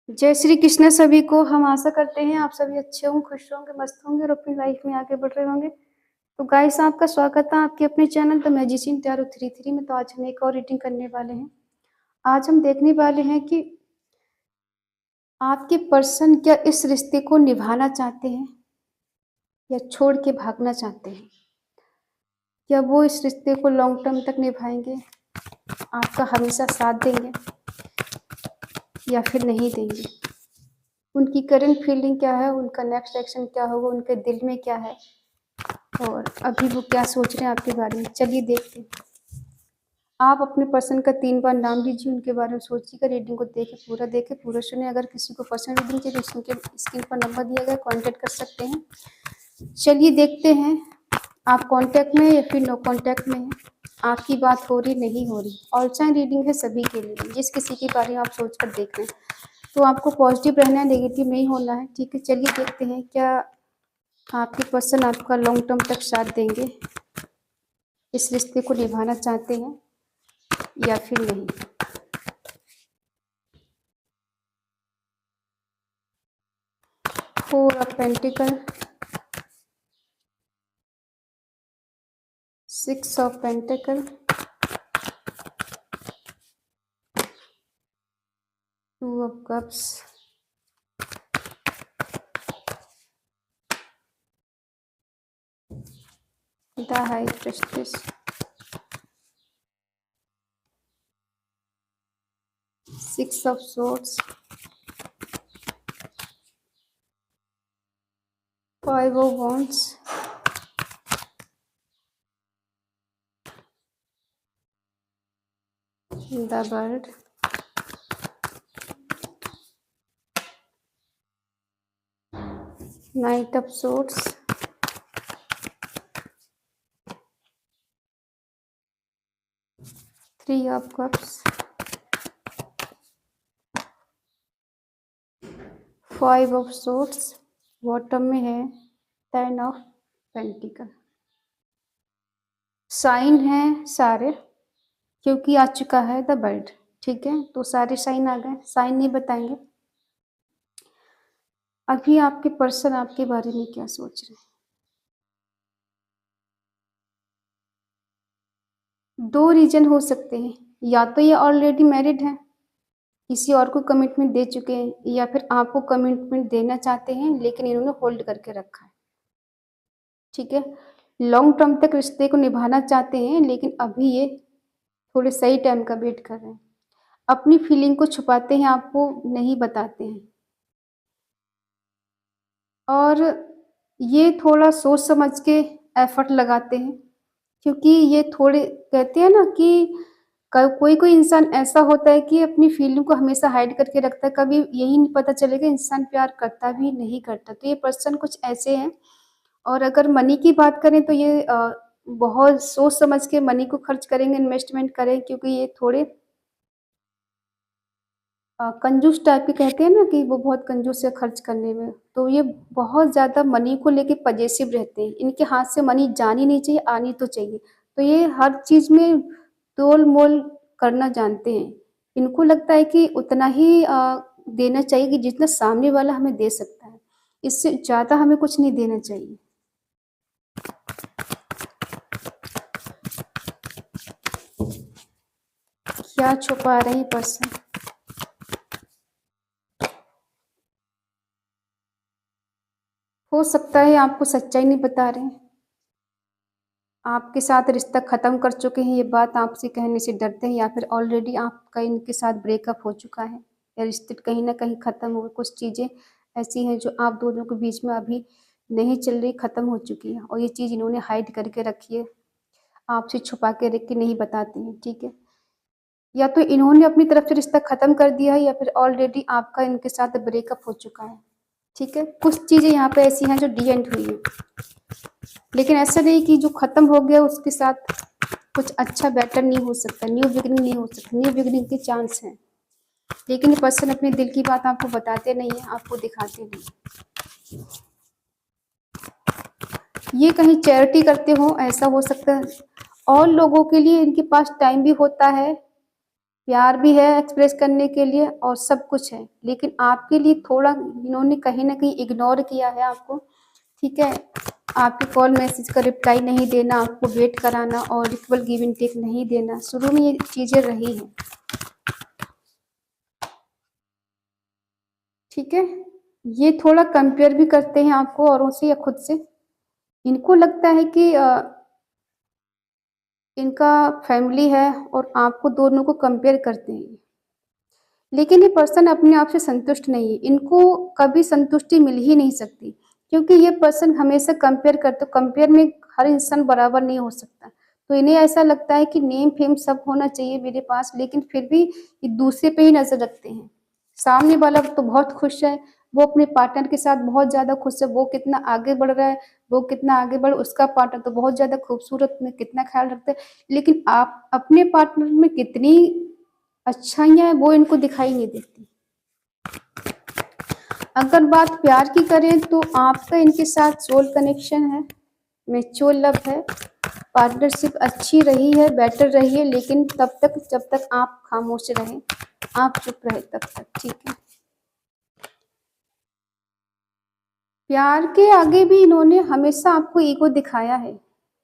जय श्री कृष्ण सभी को। हम आशा करते हैं आप सभी अच्छे होंगे, खुश होंगे, मस्त होंगे और अपनी लाइफ में आगे बढ़ रहे होंगे। तो गाइस, आपका स्वागत है आपके अपने चैनल द मैजिशियन टैरो 33 में। तो आज हम एक और रीडिंग करने वाले हैं। आज हम देखने वाले हैं कि आपके पर्सन क्या इस रिश्ते को निभाना चाहते हैं या छोड़ के भागना चाहते हैं। क्या वो इस रिश्ते को लॉन्ग टर्म तक निभाएंगे, आपका हमेशा साथ देंगे या फिर नहीं देंगे। उनकी करंट फीलिंग क्या है, उनका नेक्स्ट एक्शन क्या होगा, उनके दिल में क्या है और अभी वो क्या सोच रहे हैं आपके बारे में। चलिए देखते हैं। आप अपने पर्सन का 3 बार नाम लीजिए, उनके बारे में सोचिएगा। रीडिंग को देखे पूरा सुने। अगर किसी को पर्सनल रीडिंग चाहिए तो उनके स्क्रीन पर नंबर दिया गया, कांटेक्ट कर सकते हैं। चलिए देखते हैं आप कांटेक्ट में या फिर नो कांटेक्ट में हैं, आपकी बात हो रही नहीं हो रही। ऑल टाइम रीडिंग है सभी के लिए, जिस किसी के बारे में आप सोच कर देख रहे हैं। तो आपको पॉजिटिव रहना है, नेगेटिव नहीं होना है। ठीक है, चलिए देखते हैं क्या आपके पर्सन आपका लॉन्ग टर्म तक साथ देंगे, इस रिश्ते को निभाना चाहते हैं या फिर नहीं। Four of pentacle, 6 of pentacle, 2 of cups, the high priestess, 6 of swords, 5 of wands, the bird, night of swords, 3 of cups, 5 of swords, bottom में है 10 ऑफ पेंटिकल। साइन है सारे, क्योंकि आ चुका है द बर्ड। ठीक है, तो सारे साइन आ गए, साइन नहीं बताएंगे। अभी आपके पर्सन आपके बारे में क्या सोच रहे हैं। 2 रीजन हो सकते हैं, या तो ये ऑलरेडी मैरिड है, किसी और को कमिटमेंट दे चुके हैं, या फिर आपको कमिटमेंट देना चाहते हैं लेकिन इन्होंने होल्ड करके रखा है। ठीक है, लॉन्ग टर्म तक रिश्ते को निभाना चाहते हैं लेकिन अभी ये थोड़े सही टाइम का वेट कर रहे हैं। अपनी फीलिंग को छुपाते हैं, आपको नहीं बताते हैं। और ये थोड़ा सोच समझ के एफर्ट लगाते हैं, क्योंकि ये थोड़े कहते हैं ना कि कोई कोई इंसान ऐसा होता है कि अपनी फीलिंग को हमेशा हाइड करके रखता है। कभी यही नहीं पता चलेगा इंसान प्यार करता भी नहीं करता। तो ये पर्सन कुछ ऐसे हैं। और अगर मनी की बात करें तो ये बहुत सोच समझ के मनी को खर्च करेंगे, इन्वेस्टमेंट करें, क्योंकि ये थोड़े कंजूस टाइप के कहते हैं ना कि वो बहुत कंजूस है खर्च करने में। तो ये बहुत ज़्यादा मनी को लेके पजेसिव रहते हैं। इनके हाथ से मनी जानी नहीं चाहिए, आनी तो चाहिए। तो ये हर चीज़ में तोल मोल करना जानते हैं। इनको लगता है कि उतना ही देना चाहिए कि जितना सामने वाला हमें दे सकता है, इससे ज़्यादा हमें कुछ नहीं देना चाहिए। क्या छुपा रहे हैं पर्सन। हो सकता है आपको सच्चाई नहीं बता रहे हैं, आपके साथ रिश्ता ख़त्म कर चुके हैं, ये बात आपसे कहने से डरते हैं, या फिर ऑलरेडी आपका इनके साथ ब्रेकअप हो चुका है या रिश्ते कहीं ना कहीं ख़त्म हो गए। कुछ चीज़ें ऐसी हैं जो आप दोनों के बीच में अभी नहीं चल रही, ख़त्म हो चुकी है, और ये चीज़ इन्होंने हाइड करके रखी है, आपसे छुपा के रख के नहीं बताते हैं। ठीक है, या तो इन्होंने अपनी तरफ से रिश्ता ख़त्म कर दिया है या फिर ऑलरेडी आपका इनके साथ ब्रेकअप हो चुका है। ठीक है, कुछ चीज़ें यहाँ पे ऐसी हैं जो डी एंड हुई है, लेकिन ऐसा नहीं कि जो ख़त्म हो गया उसके साथ कुछ अच्छा बेटर नहीं हो सकता, न्यू बिगनिंग नहीं हो सकता। न्यू बिगनिंग के चांस हैं, लेकिन ये पर्सन अपने दिल की बात आपको बताते नहीं है, आपको दिखाते नहीं। ये कहीं चैरिटी करते हो, ऐसा हो सकता है। और लोगों के लिए इनके पास टाइम भी होता है, प्यार भी है एक्सप्रेस करने के लिए और सब कुछ है, लेकिन आपके लिए थोड़ा इन्होंने कहीं न कहीं इग्नोर किया है आपको, ठीक है? आपके कॉल मैसेज का रिप्लाई नहीं देना, आपको वेट कराना और इक्वल गिव एंड टेक नहीं देना, शुरू में ये चीज़ें रही हैं, ठीक है? ये थोड़ा कंपेयर भी करते हैं आपको औरों से या खुद से। इनको लगता है कि इनका फैमिली है और आपको दोनों को कंपेयर करते हैं। लेकिन ये पर्सन अपने आप से संतुष्ट नहीं है, इनको कभी संतुष्टि मिल ही नहीं सकती, क्योंकि ये पर्सन हमेशा कंपेयर करते, कंपेयर में हर इंसान बराबर नहीं हो सकता। तो इन्हें ऐसा लगता है कि नेम फेम सब होना चाहिए मेरे पास, लेकिन फिर भी ये दूसरे पे ही नज़र रखते हैं। सामने वाला तो बहुत खुश है, वो अपने पार्टनर के साथ बहुत ज़्यादा खुश है, वो कितना आगे बढ़ रहा है, वो कितना आगे बढ़, उसका पार्टनर तो बहुत ज़्यादा खूबसूरत में कितना ख्याल रखता है, लेकिन आप अपने पार्टनर में कितनी अच्छाइयाँ हैं वो इनको दिखाई नहीं देती। अगर बात प्यार की करें तो आपका इनके साथ सोल कनेक्शन है, म्यूचुअल लव है, पार्टनरशिप अच्छी रही है, बेटर रही है, लेकिन तब तक जब तक आप खामोश रहें, आप चुप रहे तब तक, ठीक है? प्यार के आगे भी इन्होंने हमेशा आपको ईगो दिखाया है।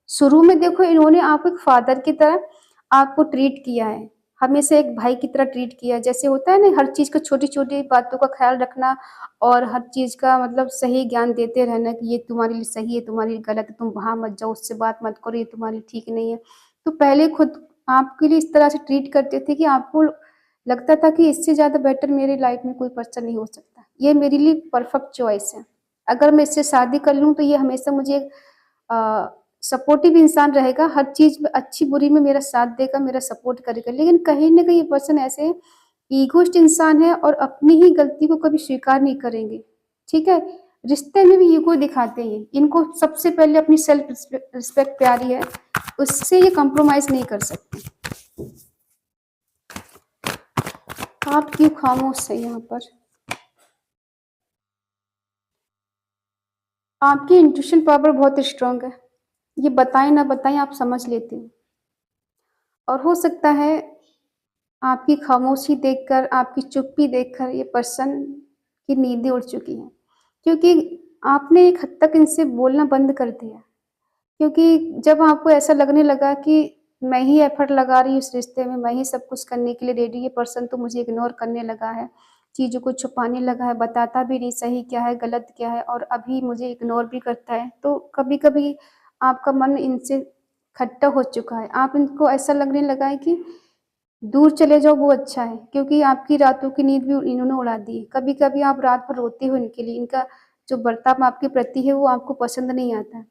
शुरू में देखो इन्होंने आपको एक फादर की तरह आपको ट्रीट किया है, हमेशा एक भाई की तरह ट्रीट किया है। जैसे होता है ना हर चीज़ का छोटी-छोटी बातों का ख़्याल रखना और हर चीज़ का मतलब सही ज्ञान देते रहना कि ये तुम्हारे लिए सही है, तुम्हारे लिए गलत है, तुम वहाँ मत जाओ, उससे बात मत करो, ये तुम्हारे लिए ठीक नहीं है। तो पहले खुद आपके लिए इस तरह से ट्रीट करते थे कि आपको लगता था कि इससे ज़्यादा बेटर मेरी लाइफ़ में कोई पर्सन नहीं हो सकता। ये मेरे लिए परफेक्ट चॉइस है। अगर मैं इससे शादी कर लूँ तो ये हमेशा मुझे अ, सपोर्टिव इंसान रहेगा, हर चीज़ में अच्छी-बुरी में मेरा साथ देगा, मेरा सपोर्ट करेगा। लेकिन कहीं न कहीं ये पर्सन ऐसे हैं, ईगोइस्ट इंसान है और अपनी ही गलती को कभी स्वीकार नहीं करेंगे, ठीक है? रिश्ते में भी ईगो दिखाते हैं। इनको सबसे पहले अपनी सेल्फ रिस्पेक्ट प्यारी है, उससे ये कॉम्प्रोमाइज़ नहीं कर सकते। आप क्यों खामोश हैं यहाँ पर? आपकी इंट्यूशन पावर बहुत स्ट्रॉन्ग है। ये बताएँ ना बताएँ आप समझ लेते हो और हो सकता है आपकी खामोशी देखकर, आपकी चुप्पी देखकर ये पर्सन की नींदें उड़ चुकी हैं। क्योंकि आपने एक हद तक इनसे बोलना बंद कर दिया। क्योंकि जब आपको ऐसा लगने लगा कि मैं ही एफर्ट लगा रही हूँ इस रिश्ते में, मैं ही सब कुछ करने के लिए रेडी, ये पर्सन तो मुझे इग्नोर करने लगा है, चीज़ों को छुपाने लगा है, बताता भी नहीं सही क्या है, गलत क्या है और अभी मुझे इग्नोर भी करता है। तो कभी-कभी आपका मन इनसे खट्टा हो चुका है। आप इनको ऐसा लगने लगा है कि दूर चले जाओ वो अच्छा है, क्योंकि आपकी रातों की नींद भी इन्होंने उड़ा दी है। कभी-कभी आप रात भर रोते हो इनके लिए, इनका जो बर्ताव आपके प्रति है वो आपको पसंद नहीं आता।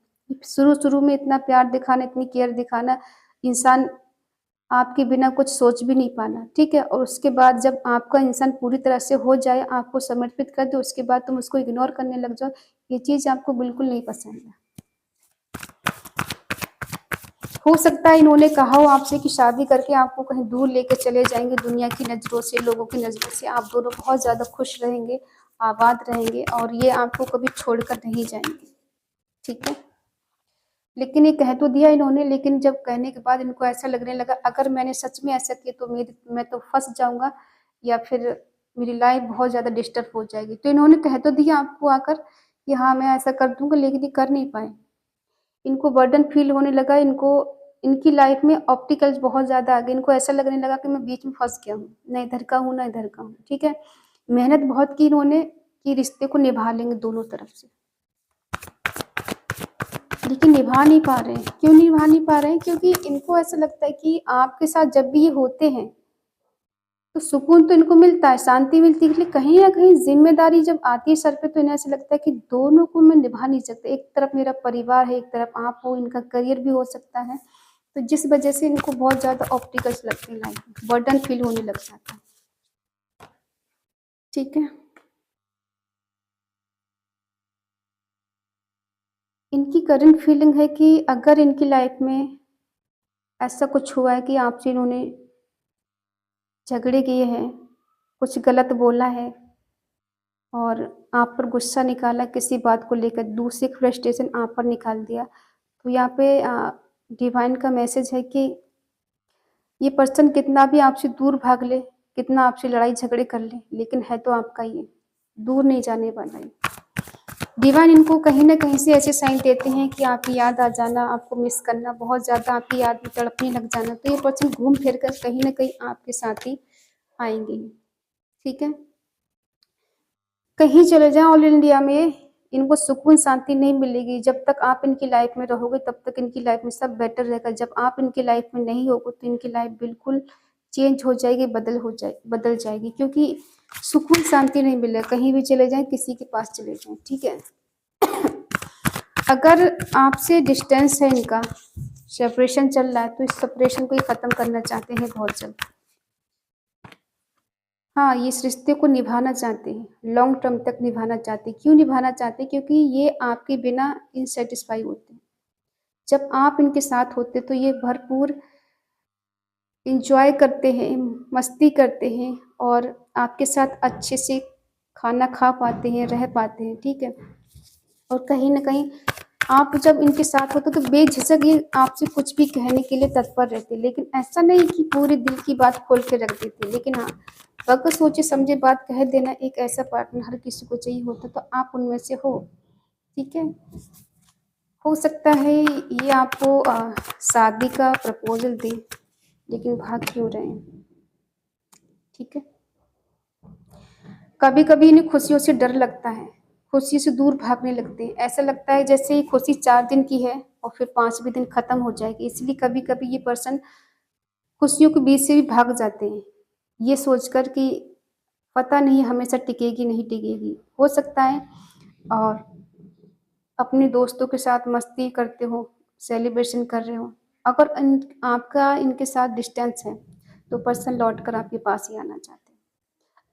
शुरू-शुरू में इतना प्यार दिखाना, इतनी केयर दिखाना, इंसान आपके बिना कुछ सोच भी नहीं पाना, ठीक है? और उसके बाद जब आपका इंसान पूरी तरह से हो जाए, आपको समर्पित कर दे, उसके बाद तुम उसको इग्नोर करने लग जाओ, ये चीज़ आपको बिल्कुल नहीं पसंद है। हो सकता है इन्होंने कहा हो आपसे कि शादी करके आपको कहीं दूर लेके चले जाएँगे दुनिया की नज़रों से, लोगों की नज़रों से, आप दोनों बहुत ज़्यादा खुश रहेंगे, आबाद रहेंगे और ये आपको कभी छोड़कर नहीं जाएँगे, ठीक है? लेकिन ये कह तो दिया इन्होंने, लेकिन जब कहने के बाद इनको ऐसा लगने लगा अगर मैंने सच में ऐसा किया तो मैं तो फँस जाऊँगा या फिर मेरी लाइफ़ बहुत ज़्यादा डिस्टर्ब हो जाएगी। तो इन्होंने कह तो दिया आपको आकर कि हाँ, मैं ऐसा कर दूँगा, लेकिन ये कर नहीं पाए। इनको बर्डन फ़ील होने लगा, इनको इनकी लाइफ़ में ऑब्स्टिकल्स बहुत ज़्यादा आ गए, इनको ऐसा लगने लगा कि मैं बीच में फँस गया हूँ, ना इधर का हूँ, ना इधर का हूँ, ठीक है? मेहनत बहुत की इन्होंने कि रिश्ते को निभा लेंगे दोनों तरफ से, लेकिन निभा नहीं पा रहे हैं। क्यों निभा नहीं पा रहे हैं? क्योंकि इनको ऐसा लगता है कि आपके साथ जब भी ये होते हैं, तो सुकून तो इनको मिलता है, शांति मिलती है, लेकिन कहीं न कहीं ज़िम्मेदारी जब आती है सर पे तो इन्हें ऐसा लगता है कि दोनों को मैं निभा नहीं सकता। एक तरफ मेरा परिवार है, एक तरफ आप हो, इनका करियर भी हो सकता है। तो जिस वजह से इनको बहुत ज़्यादा ऑब्स्टिकल्स लगते हैं लाइफ में, बर्डन फ़ील होने लग जाता है। ठीक है? इनकी करंट फीलिंग है कि अगर इनकी लाइफ में ऐसा कुछ हुआ है कि आपसे इन्होंने झगड़े किए हैं, कुछ गलत बोला है और आप पर गुस्सा निकाला किसी बात को लेकर, दूसरे की फ्रस्ट्रेशन आप पर निकाल दिया। तो यहाँ पे डिवाइन का मैसेज है कि ये पर्सन कितना भी आपसे दूर भाग ले, कितना आपसे लड़ाई झगड़े कर ले, लेकिन है तो आपका ही है, दूर नहीं जाने वाला है। डिवाइन इनको कहीं न कहीं से ऐसे साइन देते हैं कि आपकी याद आ जाना, आपको मिस करना, बहुत ज़्यादा आपकी याद में तड़पने लग जाना, तो ये पर्सन घूम फिर कर कहीं न कहीं आपके साथ ही आएँगे ही, ठीक है? कहीं चले जाएँ ऑल इंडिया में, इनको सुकून शांति नहीं मिलेगी। जब तक आप इनकी लाइफ़ में रहोगे तब तक इनकी लाइफ़ में सब बेटर रहेगा। जब आप इनकी लाइफ़ में नहीं होगे तो इनकी लाइफ़ बिल्कुल चेंज हो जाएगी, बदल जाएगी, क्योंकि सुकून शांति नहीं मिलेगा। कहीं भी चले जाएँ, किसी के पास चले जाएँ, ठीक है? अगर आपसे डिस्टेंस है इनका, सेपरेशन चल रहा है, तो इस सेपरेशन को ये ख़त्म करना चाहते हैं बहुत जल्द। हाँ, ये इस रिश्ते को निभाना चाहते हैं, लॉन्ग टर्म तक निभाना चाहते हैं। क्यों निभाना चाहते हैं? क्योंकि ये आपके बिना इनसैटिस्फाई होते हैं। जब आप इनके साथ होते हैं तो ये भरपूर एन्जॉय करते हैं, मस्ती करते हैं और आपके साथ अच्छे से खाना खा पाते हैं, रह पाते हैं, ठीक है? और कहीं न कहीं आप जब इनके साथ होते तो बेझिझक ये आपसे कुछ भी कहने के लिए तत्पर रहते, लेकिन ऐसा नहीं कि पूरे दिल की बात खोल के रख देते, लेकिन हाँ, अगर सोचे समझे बात कह देना, एक ऐसा पार्टनर हर किसी को चाहिए होता, तो आप उनमें से हो, ठीक है? हो सकता है ये आपको शादी का प्रपोज़ल दे, लेकिन भाग क्यों रहे हैं, ठीक है? कभी-कभी इन्हें खुशियों से डर लगता है, खुशी से दूर भागने लगते हैं। ऐसा लगता है जैसे ये खुशी 4 दिन की है और फिर 5वें दिन खत्म हो जाएगी। इसलिए कभी-कभी ये पर्सन खुशियों के बीच से भी भाग जाते हैं, ये सोचकर कि पता नहीं हमेशा टिकेगी, नहीं टिकेगी। हो सकता है और अपने दोस्तों के साथ मस्ती करते हो, सेलिब्रेशन कर रहे हो। अगर आपका इनके साथ डिस्टेंस है, तो पर्सन लौट कर आपके पास ही आना चाहते हैं।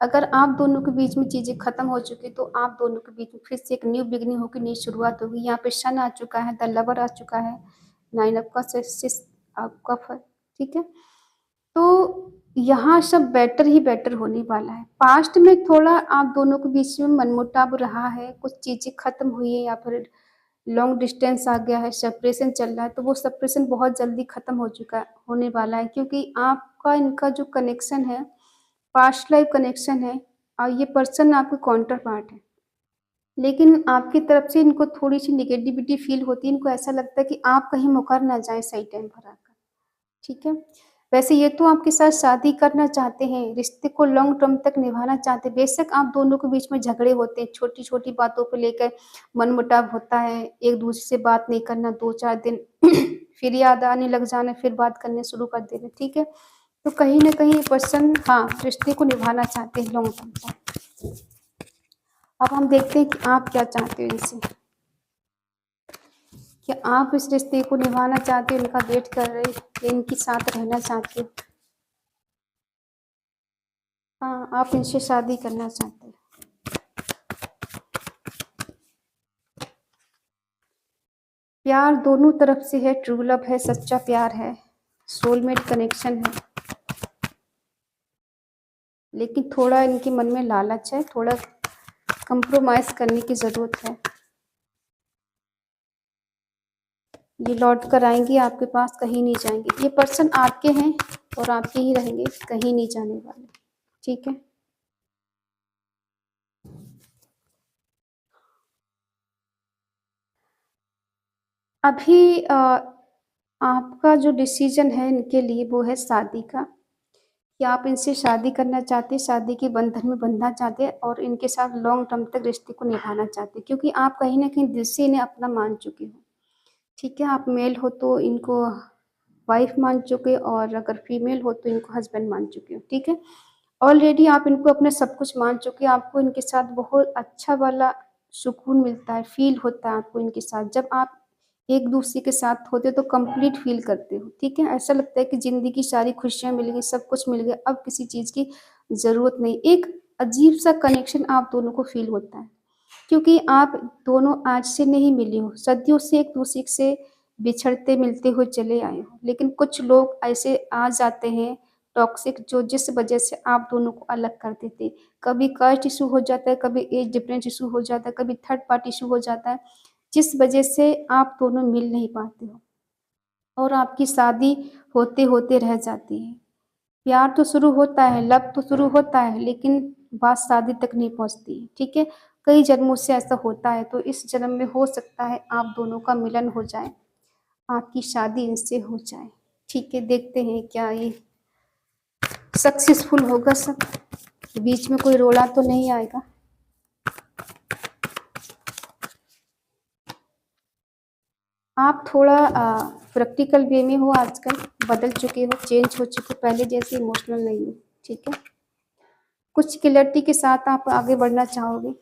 अगर आप दोनों के बीच में चीज़ें खत्म हो चुकी, तो आप दोनों के बीच में फिर से एक न्यू बिगिनिंग होगी, नई शुरुआत होगी। यहाँ पे सन आ चुका है, द लवर आ चुका है, 9 ऑफ कप्स आपका ठीक है? तो यहाँ सब बेटर ही बेटर होने वाला है। पास्ट में थोड़ा आप दोनों के बीच में मनमुटाव रहा है, कुछ चीज़ें खत्म हुई है या फिर लॉन्ग डिस्टेंस आ गया है, सेपरेशन चल रहा है, तो वो सेपरेशन बहुत जल्दी खत्म हो चुका होने वाला है, क्योंकि आपका इनका जो कनेक्शन है, पास्ट लाइफ कनेक्शन है और ये पर्सन आपका काउंटर पार्ट है। लेकिन आपकी तरफ से इनको थोड़ी-सी नेगेटिविटी फ़ील होती है, इनको ऐसा लगता है कि आप कहीं मुकर ना जाएँ सही टाइम पर आकर, ठीक है? वैसे ये तो आपके साथ शादी करना चाहते हैं, रिश्ते को लॉन्ग टर्म तक निभाना चाहते हैं। बेशक आप दोनों के बीच में झगड़े होते हैं, छोटी-छोटी बातों को लेकर मनमुटाव होता है, एक-दूसरे से बात नहीं करना 2-4 दिन, फिर याद आने लग जाना, फिर बात करने शुरू कर देना, ठीक है? तो कहीं न कहीं ये पर्सन हाँ, रिश्ते को निभाना चाहते हैं लॉन्ग टर्म तक। अब हम देखते हैं कि आप क्या चाहते हो इनसे? क्या आप इस रिश्ते को निभाना चाहते हो, इनका वेट कर रहे हो या इनके साथ रहना चाहते हो? हाँ, आप इनसे शादी करना चाहते हो। प्यार दोनों तरफ से है, ट्रू लव है, सच्चा प्यार है, सोलमेट कनेक्शन है। लेकिन थोड़ा इनके मन में लालच है, थोड़ा कंप्रोमाइज़ करने की ज़रूरत है। ये लौट कर आएँगे आपके पास, कहीं नहीं जाएँगे। ये पर्सन आपके हैं और आपके ही रहेंगे, कहीं नहीं जाने वाले, ठीक है? अभी आपका जो डिसीज़न है इनके लिए वो है शादी का, कि आप इनसे शादी करना चाहते हैं, शादी के बंधन में बंधना चाहते हैं और इनके साथ लॉन्ग टर्म तक रिश्ते को निभाना चाहते हैं, क्योंकि आप कहीं न कहीं दिल से इन्हें अपना मान चुके हो, ठीक है? आप मेल हो तो इनको वाइफ़ मान चुके और अगर फीमेल हो तो इनको हस्बैंड मान चुके हो, ठीक है? ऑलरेडी आप इनको अपना सब कुछ मान चुके हैं, आपको इनके साथ बहुत अच्छा वाला सुकून मिलता है, फ़ील होता है आपको इनके साथ। जब आप एक-दूसरे के साथ होते हो तो कंप्लीट फ़ील करते हो, ठीक है? ऐसा लगता है कि ज़िंदगी की सारी खुशियाँ मिल गई, सब कुछ मिल गया, अब किसी चीज़ की ज़रूरत नहीं। एक अजीब-सा कनेक्शन आप दोनों को फ़ील होता है, क्योंकि आप दोनों आज से नहीं मिले हो, सदियों से एक-दूसरे से बिछड़ते मिलते हुए चले आए हो। लेकिन कुछ लोग ऐसे आ जाते हैं टॉक्सिक, जो जिस वजह से आप दोनों को अलग कर देते। कभी कास्ट इश्यू हो जाता है, कभी एज डिफरेंस इश्यू हो जाता है, कभी थर्ड पार्टी इश्यू हो जाता है, जिस वजह से आप दोनों मिल नहीं पाते हो। और आपकी शादी होते-होते रह जाती है। प्यार तो शुरू होता है, लव तो शुरू होता है, लेकिन बात शादी तक नहीं पहुँचती है, ठीक है? कई जन्मों से ऐसा होता है, तो इस जन्म में हो सकता है आप दोनों का मिलन हो जाए, आपकी शादी इनसे हो जाए। ठीक है, देखते हैं क्या ये सक्सेसफुल होगा सब, बीच में कोई रोड़ा तो नहीं आएगा। आप थोड़ा प्रैक्टिकल वे में हो आजकल, बदल चुके हो, चेंज हो चुके हो, पहले जैसे इमोशनल नहीं हो, ठीक है? कुछ क्लैरिटी के साथ आप आगे बढ़ना चाहोगे।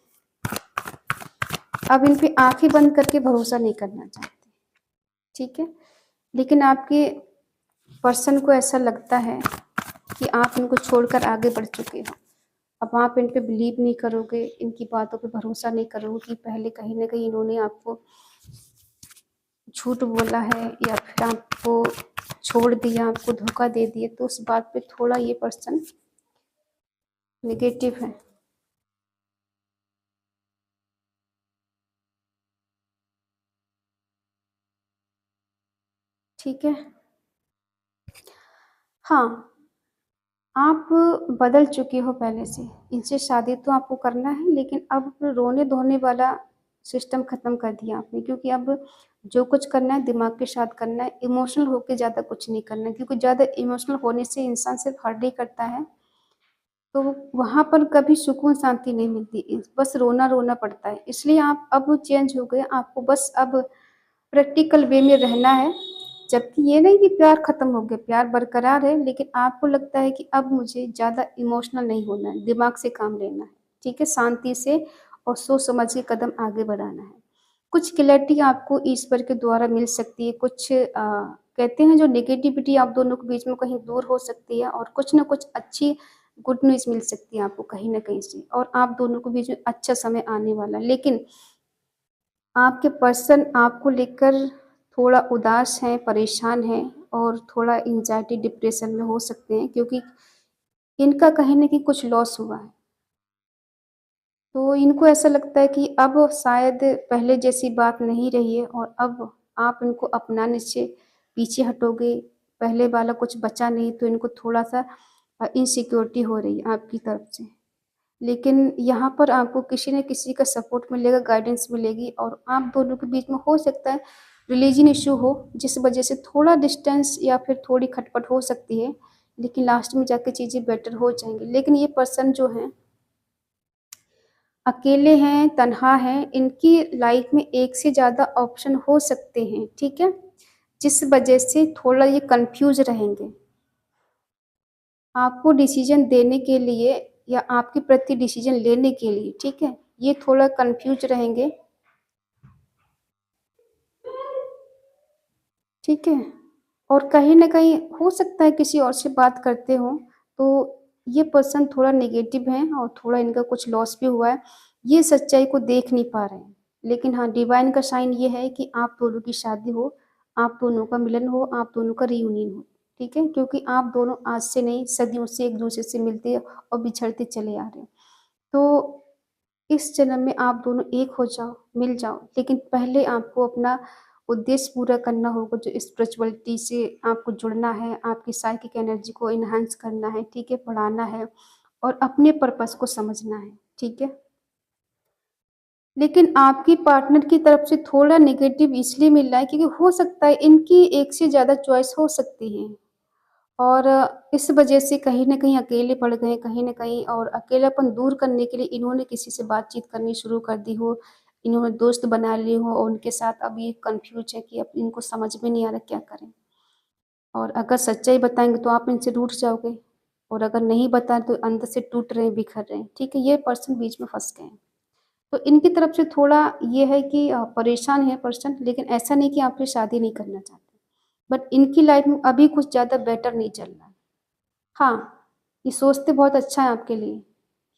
अब इन पे आँखें बंद करके भरोसा नहीं करना चाहते, ठीक है? लेकिन आपके पर्सन को ऐसा लगता है कि आप इनको छोड़कर आगे बढ़ चुके हो। अब आप इन पे बिलीव नहीं करोगे, इनकी बातों पे भरोसा नहीं करोगे कि पहले कहीं न कहीं इन्होंने आपको झूठ बोला है या फिर आपको छोड़ दिया, आपको धोखा दे दिया, तो उस बात पे थोड़ा ये पर्सन नेगेटिव है। ठीक है? हाँ, आप बदल चुके हो पहले से, इनसे शादी तो आपको करना है, लेकिन अब रोने-धोने वाला सिस्टम ख़त्म कर दिया आपने, क्योंकि अब जो कुछ करना है दिमाग के साथ करना है, इमोशनल होके ज़्यादा कुछ नहीं करना है, क्योंकि ज़्यादा इमोशनल होने से इंसान सिर्फ़ हर्ट ही करता है, तो वहाँ पर कभी सुकून शांति नहीं मिलती, बस रोना-रोना पड़ता है। इसलिए आप अब चेंज हो गए, आपको बस अब प्रैक्टिकल वे में रहना है, जबकि ये नहीं कि प्यार ख़त्म हो गया, प्यार बरकरार है, लेकिन आपको लगता है कि अब मुझे ज़्यादा इमोशनल नहीं होना है, दिमाग से काम लेना है, ठीक है? शांति से और सोच समझ के कदम आगे बढ़ाना है। कुछ क्लैरिटी आपको ईश्वर के द्वारा मिल सकती है, कुछ कहते हैं जो नेगेटिविटी आप दोनों के बीच में कहीं दूर हो सकती है, और कुछ न कुछ अच्छी गुड न्यूज़ मिल सकती है आपको कहीं न कहीं से, और आप दोनों के बीच में अच्छा समय आने वाला है। लेकिन आपके पर्सन आपको लेकर थोड़ा उदास हैं, परेशान हैं, और थोड़ा एंग्ज़ायटी, डिप्रेशन में हो सकते हैं, क्योंकि इनका कहीं न कहीं कुछ लॉस हुआ है। तो इनको ऐसा लगता है कि अब शायद पहले जैसी बात नहीं रही है, और अब आप इनको अपनाने से पीछे हटोगे, पहले वाला कुछ बचा नहीं, तो इनको थोड़ा-सा इनसिक्योरिटी हो रही है आपकी तरफ से। लेकिन यहाँ पर आपको किसी न किसी का सपोर्ट मिलेगा, गाइडेंस मिलेगी, और आप दोनों के बीच में हो सकता है रिलीजन इश्यू हो, जिस वजह से थोड़ा डिस्टेंस या फिर थोड़ी खटपट हो सकती है, लेकिन लास्ट में जाके चीज़ें बेटर हो जाएँगी। लेकिन ये पर्सन जो हैं, अकेले हैं, तन्हा हैं, इनकी लाइफ में एक से ज़्यादा ऑप्शन हो सकते हैं, ठीक है? जिस वजह से थोड़ा ये कन्फ्यूज़ रहेंगे। आपको डिसीज़न देने के लिए या आपके प्रति डिसीज़न लेने के लिए, ठीक है? ये थोड़ा कन्फ्यूज़ रहेंगे, ठीक है? और कहीं न कहीं हो सकता है किसी और से बात करते हों, तो ये पर्सन थोड़ा नेगेटिव हैं और थोड़ा इनका कुछ लॉस भी हुआ है। ये सच्चाई को देख नहीं पा रहे हैं। लेकिन हाँ, डिवाइन का साइन ये है कि आप दोनों की शादी हो, आप दोनों का मिलन हो, आप दोनों का रियूनियन हो, ठीक है? क्योंकि आप दोनों आज से नहीं, सदियों से एक-दूसरे से मिलते और बिछड़ते चले आ रहे हैं। तो इस जन्म में आप दोनों एक हो जाओ, मिल जाओ, लेकिन पहले आपको अपना उद्देश्य पूरा करना होगा, जो स्पिरिचुअलिटी से आपको जुड़ना है, आपकी साइकिक एनर्जी को एनहांस करना है, ठीक है? बढ़ाना है और अपने पर्पस को समझना है, ठीक है? लेकिन आपकी पार्टनर की तरफ से थोड़ा नेगेटिव इसलिए मिल रहा है, क्योंकि हो सकता है इनकी एक से ज़्यादा चॉइस हो सकती है। और इस वजह से कहीं न कहीं अकेले पड़ गए, कहीं न कहीं, और अकेलापन दूर करने के लिए इन्होंने किसी से बातचीत करनी शुरू कर दी हो, इन्होंने दोस्त बना लिए हों, और उनके साथ अब ये कन्फ्यूज़ है कि अब इनको समझ में नहीं आ रहा क्या करें। और अगर सच्चाई बताएँगे तो आप इनसे रूठ जाओगे, और अगर नहीं बताएँ तो अंदर से टूट रहे हैं, बिखर रहे हैं, ठीक है? ये पर्सन बीच में फँस गए हैं। तो इनकी तरफ से थोड़ा ये है कि परेशान है पर्सन, लेकिन ऐसा नहीं कि आपसे शादी नहीं करना चाहते। बट इनकी लाइफ़ में अभी कुछ ज़्यादा बेटर नहीं चल रहा है। हाँ, ये सोचते बहुत अच्छा है आपके लिए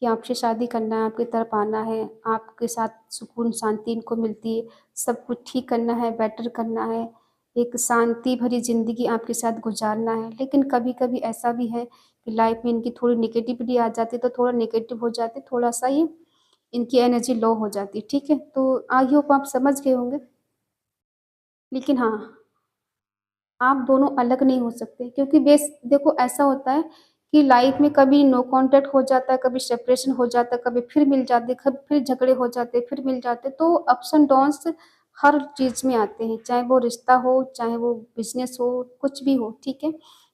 कि आपसे शादी करना है, आपकी तरफ आना है, आपके साथ सुकून शांति इनको मिलती है, सब कुछ ठीक करना है, बेटर करना है, एक शांति भरी ज़िंदगी आपके साथ गुज़ारना है। लेकिन कभी-कभी ऐसा भी है कि लाइफ़ में इनकी थोड़ी नेगेटिविटी आ जाती है, तो थोड़ा नेगेटिव हो जाते, थोड़ा-सा ये इनकी एनर्जी लो हो जाती है, ठीक है? तो आई होप आप समझ गए होंगे। लेकिन हाँ, आप दोनों अलग नहीं हो सकते, क्योंकि बेस देखो ऐसा होता है कि लाइफ में कभी नो कांटेक्ट हो जाता है, कभी सेपरेशन हो जाता है, कभी फिर मिल जाते, कभी फिर झगड़े हो जाते, फिर मिल जाते। तो अप्स एंड डाउन्स हर चीज़ में आते हैं, चाहे वो रिश्ता हो, चाहे वो बिज़नेस हो, कुछ भी हो, ठीक है?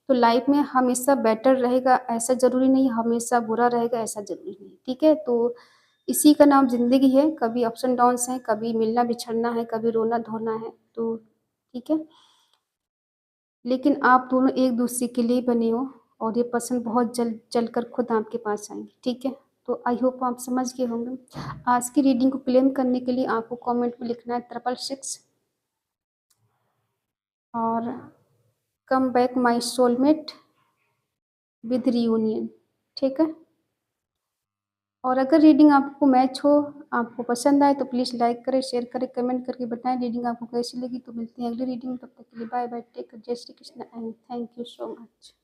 तो लाइफ में हमेशा बेटर रहेगा ऐसा ज़रूरी नहीं, हमेशा बुरा रहेगा ऐसा ज़रूरी नहीं, ठीक है? तो इसी का नाम ज़िंदगी है, कभी अप्स एंड डाउन्स हैं, कभी मिलना-बिछड़ना है, कभी रोना-धोना है, तो ठीक है? लेकिन आप दोनों एक-दूसरे के लिए बने हो और ये पर्सन बहुत जल्द चलकर खुद आपके पास आएँगे, ठीक है? तो आई होप आप समझ गए होंगे। आज की रीडिंग को क्लेम करने के लिए आपको कमेंट में लिखना है 666 और come back my soulmate with reunion, ठीक है? और अगर रीडिंग आपको मैच हो, आपको पसंद आए तो प्लीज़ लाइक करें, शेयर करें, कमेंट करके बताएँ रीडिंग आपको कैसी लगी। तो मिलते हैं अगली रीडिंग में, तब तक के लिए बाय बाय, टेक केयर, जय Shri Krishna and thank you so much.